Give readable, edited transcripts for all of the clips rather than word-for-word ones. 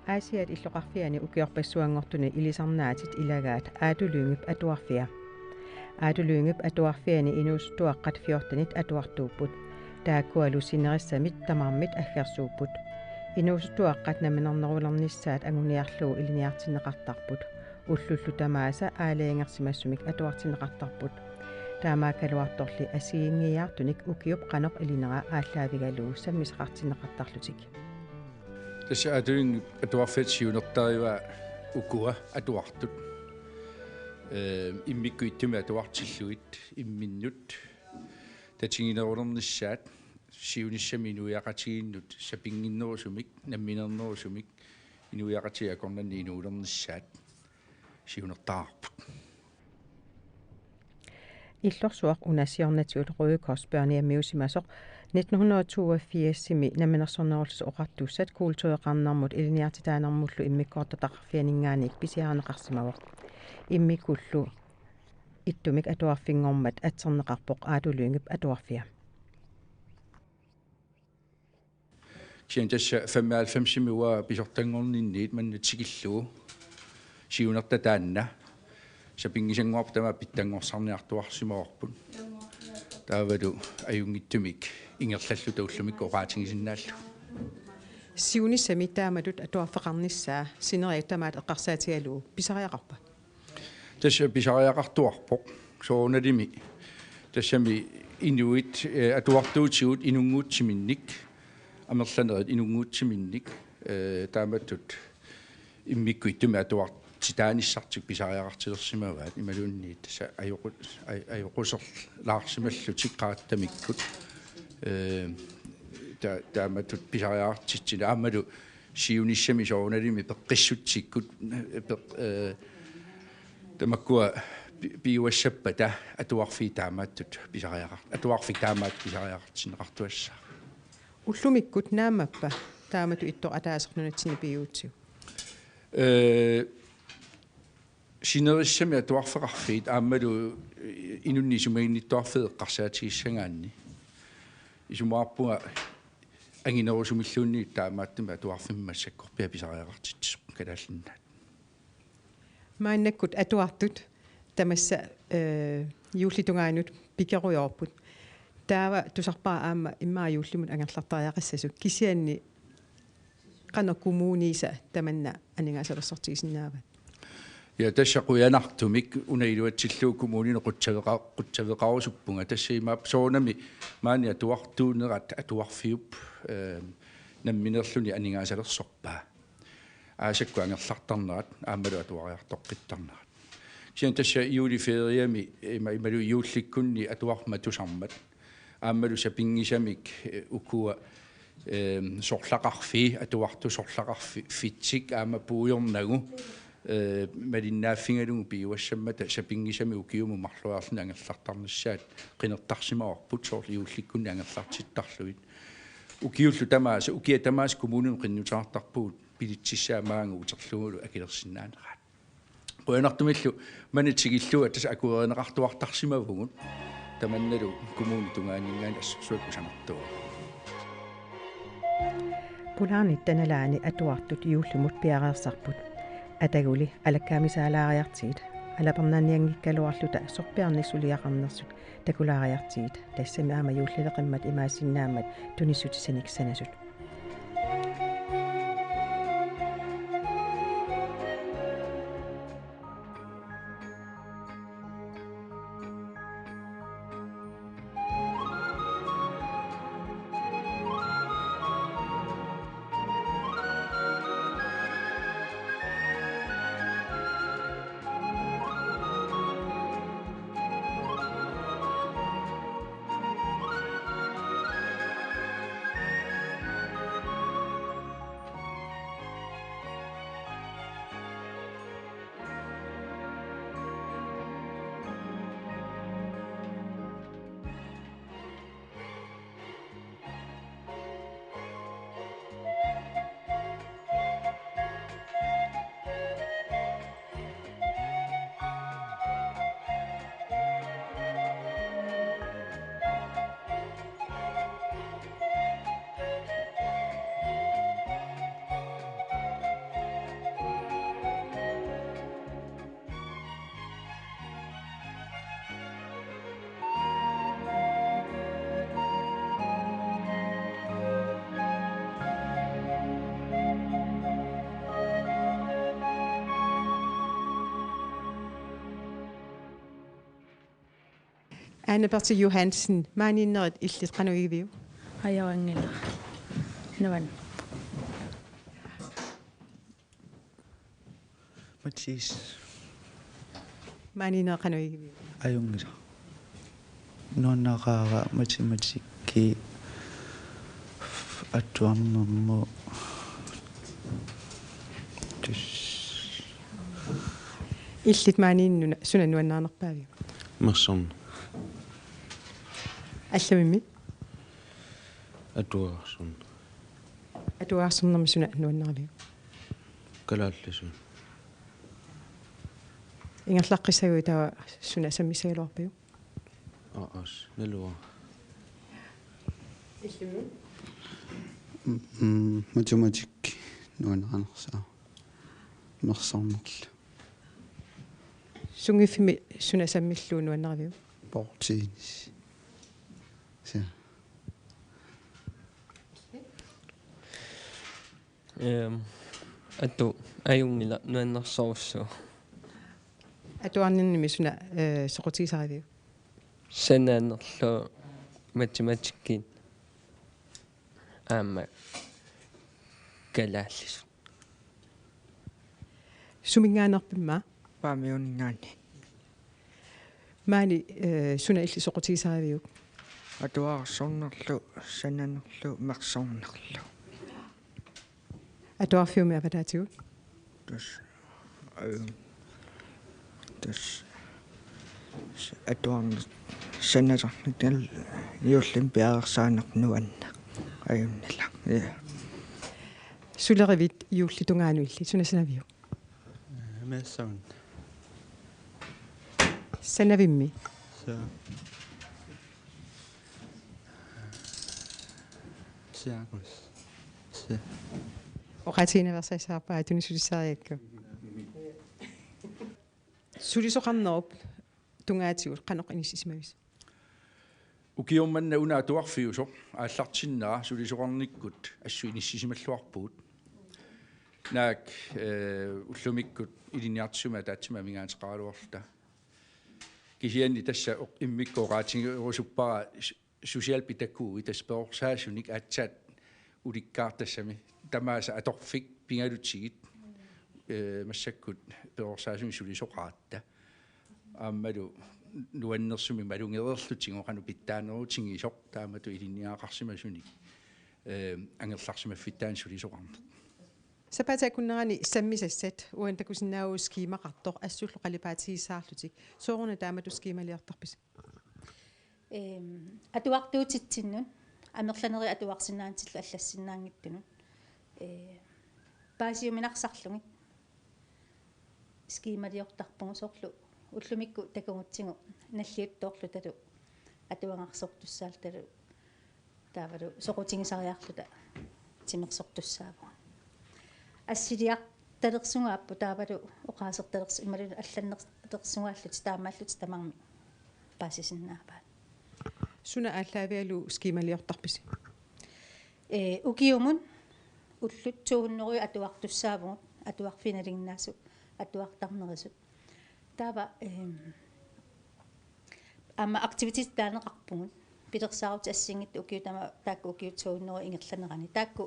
Aasiat illoqarfiani ukiorpassuangortuni ilisarnaatit ilagaat aatuluyngip atuarfia. Aatuluyngip atuarfiani inuustuaqqat 14 atuartuupput. Taakkualu sinerissamit tamarmit aggersuupput. Inuustuaqqat naminernerulernissaat anguniarluu iliniartinneqartarput. Ullullu tamaasa aaleangersimassumik atuartinneqartarput. Taamaakaluartorli asiingiaartunik ukiup qanoq ilinera ааllaavigaluu sammisaqartinneqartarlutik. Tässä aatuluyngip atuarfiatsiunertariva ukua atuartut. Immikkuittumi atuartilluit imminnut tatinginerulernissaat siunissami inuiaqatiginnut sapinginnerusumik namminernerusumik inuiaqatiakornanni inuulernissaat siunertaarput. Illorsuaq unasiornatiut Røde Korsbørniamiusimasoq 1982-simi naminersornerullis oqartuussat kuultueqarnermut iliniartitaanermullu immikkoortataqarfianingaaniik pisiaaneqarsimavoq immikkullu ittumik atuarfingormat atserneqarpoq aatuluyngip atuarfia. Sian tässä 95-simi waa pisortangorninniit mannatigilluu siunertataanna sapingisanguartama pittangorsaarniartuarsimorput taavadu ajungittumik ingerlallu taullumik oqaatingisinaallu Siunissami taamadut atuarfeqarnissaa sineriattamaat eqqarsaatigaluu pisariaqarpa. tässä pisariaqartuarpoq soornalimi tassami inuit atuartuutigut inunguutsiminnik amerlanerit inunguutsiminnik taamatut immikkuittumi atuartitaanissartik pisariaqartilersimavaat imalunniit tassa ajoqusserlaarsimallutik qaattamikkut taamatut pisariaqartitsina aammalu siunissami soornalimi peqqissuttikkut tamakkua piuassappa atuarfi taamattut atuarfi taamaat pisariaqartinneqartuassa Ullumikkut naamappa taamatu itto ataasernunatsini piuutsiu. Sinerissami atuarfeqarfiit aammalu inunnisumainnittuarfeeqqarsaatigissangaanni isumaarpunga anginerusumilluunniit taamaattuma atuarfimmassakkorpia pisariaqartitsu kalaallinnaat Maannakkut atuartut tamassa juullitungaanut pikeruyorput. Taava tusarpaa aamma immaajullimut angerlartariaqassasuk kisianni qana kommuniisa tamanna aningasalersortigisinnaava. Ja tässä quyanartumik unailuatilluu kommunin quttaveqarusuppunga tässä imaap soonami maani atuartuunerat atuarfiup namminerluni aningasalersorpaa aasakku angerlartarnerat aammalu atuariartoqqittarnerat sian tässä juuliferiami imalu juullikkunni atuarmatusarmat aammalu sapingisamik ukua sorlaqarfi atuartu sorlaqarfi fitsik aama puujornagu malinnaaffingalungu piuassammata sapingisami ukiumu marluarluna angerlartarnissaat qinertarsimaorput soorliullikkunni angerlartittarluit ukiullu tamaasa ukia tamaas kommunun qinnutaartarpuut pilitsissaamaangu uterlugulu akilersinnaaneraat quyanartumillu manitigillu atas akuereneqartuartarsimavugut tamannalu kommuni tungaanningaan assuakusanartua Pulaanit tanalaani atuartut juullumut piareersarput. Ataguli alakkaamisaalaariartiit. Alaparnaanniangikkaluarluta sorpiarnisuliaqarnersut takulaariartiit. Tassami aama juullileqimmat imaasinnaammat tunissutisaniksanasut. Anne-Bertil Johansen, maaninnerit illit qanuigiviu. Ajorangilla. Nuan. Matsis Maaninnerit qanuigiviu. ayungila. Nuannaqaaga matematikki atuarnermu Illit maaninnuna suna nuannaarnerpaaviu. mersorn Allamimmi atuarsun atuaarsernermi suna nuannaarviu. kalaallisun Ingerlaqqissagui tawa suna sammissaluarpiu. aas nalua matematik nuanaanersaa mersornerl Sungifimi suna sammilluu nuannarviu. portiinis sia Atu ajungila nuannarsorussu Atuarnernimi suna soqutiisariviu. sanaanerlu matematikkiin aamma kalaallis Sumingaanarpimma paamiunnaani maani suna illi soqutiisariviu. atuarsornerlu sananerlu mersornerlu Atuarfiumi apataatigut. tus atuarn sanasarnital iullim piarersaanernuanna ajunnila Sulerivit iullitungaanu suna sanaviu. mersorn Sanavimmi sa siakus sa oqatiinaversaissaarpaa tunisulissaariakku. Sulisoqarnerup tungaatigut qanoq inissisimavis. Ukiummanna una atuarfiuso aallartinnaa sulisoqarnikkut assu inississimalluarpuut naak ullumikkut iliniartsuma taatsima mingaanteqaluarluta kisianni tassa immikkoqaatingerusuppara sosialpitakkuui taspeorsaasunik atsat ulikkaartassami tamaasa atorfik pingalutsigit massakkut peorsaasumi sulisoqaatta aammalu nuannersumi malungererlutigoqanu pittaanerutingisoq taamatu iliniaqarsimasunik angerlarsimaffittaan sulisoqarner Sapatakunnerani sammisassat uantakusinnaagu skiimaqartoq assullu qalipaatigissaarlutik sooruna taamatu skiimaliartarpis. Atuartuutitsinnun amerlaneri atuarsinnaantillu аллассиннаангиттунут паасиуминарсарлугит скималиортарпугу соорлу уллумикку такугутсигу наллиуттоорлу талу атуангарсортуссаал талу таавалу соқутигисариарлута тимерсортуссааву ассилиарталерсугааппу таавалу оқаасерталерс ималу алланнертерсугааллут таамааллут тамарми паасисиннаапаат Suna aalлаавиалу skiimaliortarpis. Ukiumun ullutsuunneru atuartussaavugut atuarfinalingnaasut atuartarnerisut taava amma activities taaneqarpugut pilersaarut assingit ukiutama taakku ukiutsuunneru ingerlanerani taakku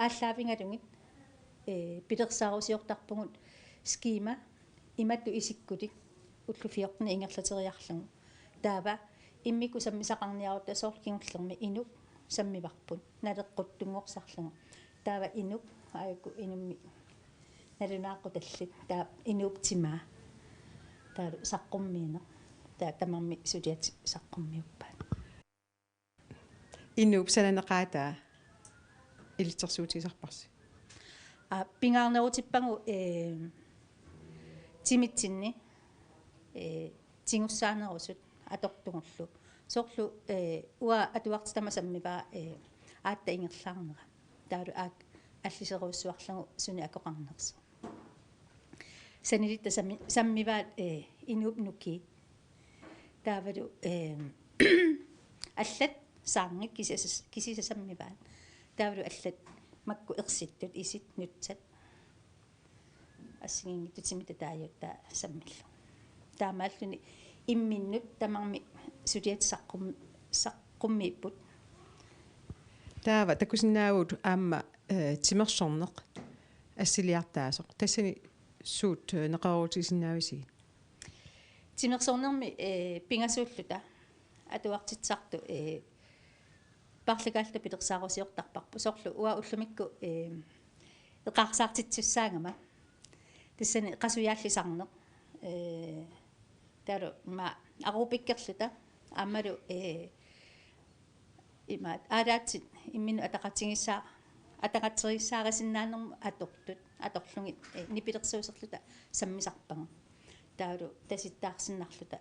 aalлаавингалугит pilersaarusiortarpugut skiima imattu isikkulik ullufiortni ingerlateriarlugu taava иммику саммисақарниарут асоорлкингуллерми инук саммиварпут налеққуттунгорсарлугу таава инук аайку инумми налунааққуталлит таа инуктимаа таа саққуммиинер таа тамарми сулиати саққуммиуппаат Innuup sananеqaataa илтерсуутисарпарси. пингаарнерутиппагу тимитсинни тингуссаанерусут атортугуллу соорлу уа атуартитама саммиваа аатта ингерлаарнера таалу аак аллисеруссуарлугу суни акоқарнерсо санилитта саммиваат инуп нуки таавалу аллат саангик кисиса саммиваат таавалу аллат макку ерситтут исит нутсат ассигингиттутимита таajuttaa саммиллу таамааллуни имминнут тамарми сулиатсаққуммииппут таава такусиннаавут аама тимерсорнеқ ассилиартаасоқ тассани суут неқарутисиннаависи тимерсорнерми пингасууллута атуартитсарту парликаалта пилерсаарусиортарпарпу сорлу уа уллумикку эқарсаартитсуссаангама тассани қасуяаллисарнеқ таро ма арупиккерлута аамалу имаат араатсит иммину атақатериссаарисиннаанерму атортут аторлугит нипилерсуусерлута саммисарпага таалу таситтаарсиннарлута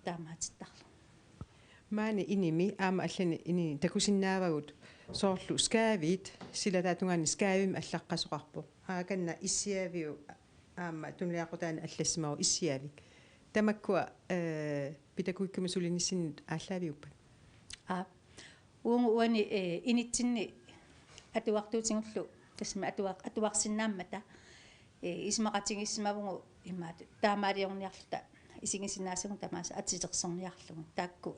таамаатиттарлу маани иними аама аллани ини такусиннаавагут соорлу скаавит силатаатунгаани скаавим аллаққасоқарпо ааканна иссиавиу аама тунлиақутаана аллассимау иссиавик тамаккуа питакуиккуми сулиниссиннут ааллаавиуппат уани инитсинни атуартуутингуллу тассма атуарсиннааммата исмақатингиссимавгу имаат таамаалиорниарлута исигисинаасагу тамааса атилерсорниарлугу таакку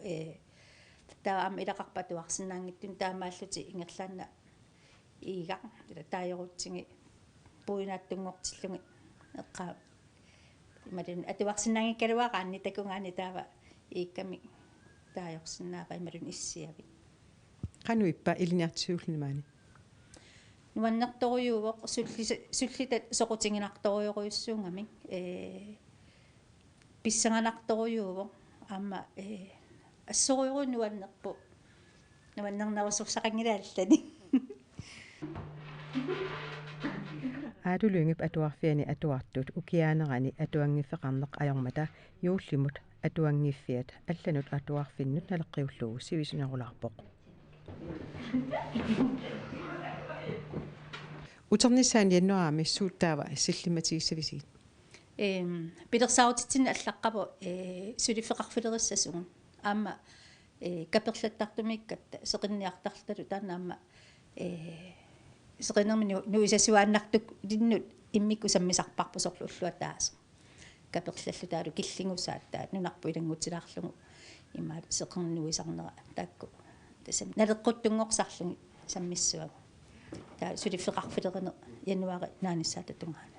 таама илақарпатуарсинаангиттун таамааллути ингерлаанна иига таайорутсиги пуинааттунгортиллуги эққаа ималун атуарсинаангиккалуараанни такунгаани таава иикками таайорсинаапа ималун иссиави кануиппа илиниартиуллимаани нуаннерторюувоқ суллитат соқутингинарторюоруйуссуунгами писсанганарторюувоқ аама ассоруйору нуаннерпу нуаннернавассорсақангилааллани аадулунгип атуарфиани атуартут укиаанерани атуангиффеқарнеқ ajormata юуллимут атуангиффиат алланут атуарфиннут налеққиуллугу сивисунерулаарпоқ утернissaан яннуаами суuttaава силлиматигиссависигит пилерсаутитсинна аллаққапо сулиффеқарфилериссасугу аама каперлаттартумиккатта сеқинниартарлуталу таанаама сеқинерми нуисасуааннартук линнут иммикку саммисарпарпу сорлуллуа таас каперлаллу таалу киллингусааттаа нунарпу илангутилаарлугу имаат сеқернуисарнера таакку тасам налеққуттунгорсарлуги саммиссуагу таа сулиффеқарфилеринер януари нааниссаата тунгаана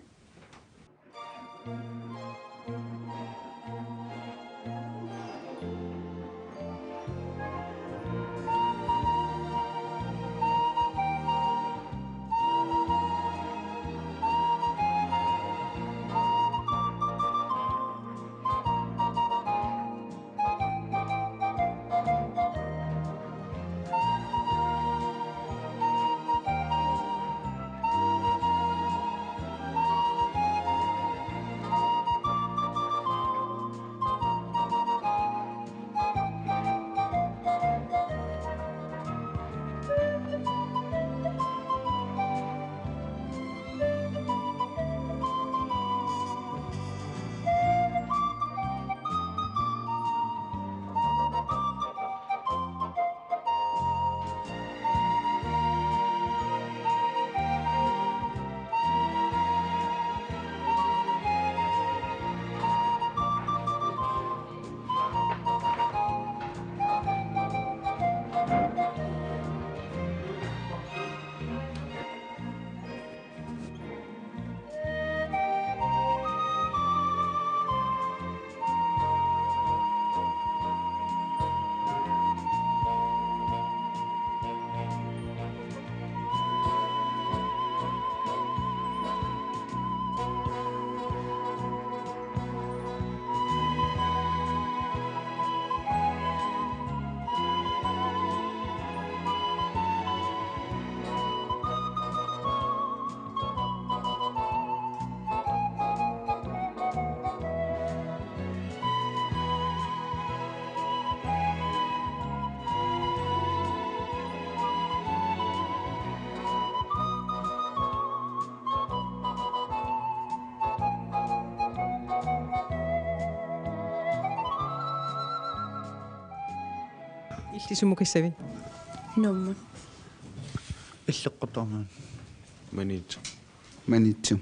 иллисумукиссавин нуммут иллеққутарнуун манитсу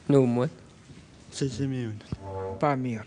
нууммут сисимиун паамиут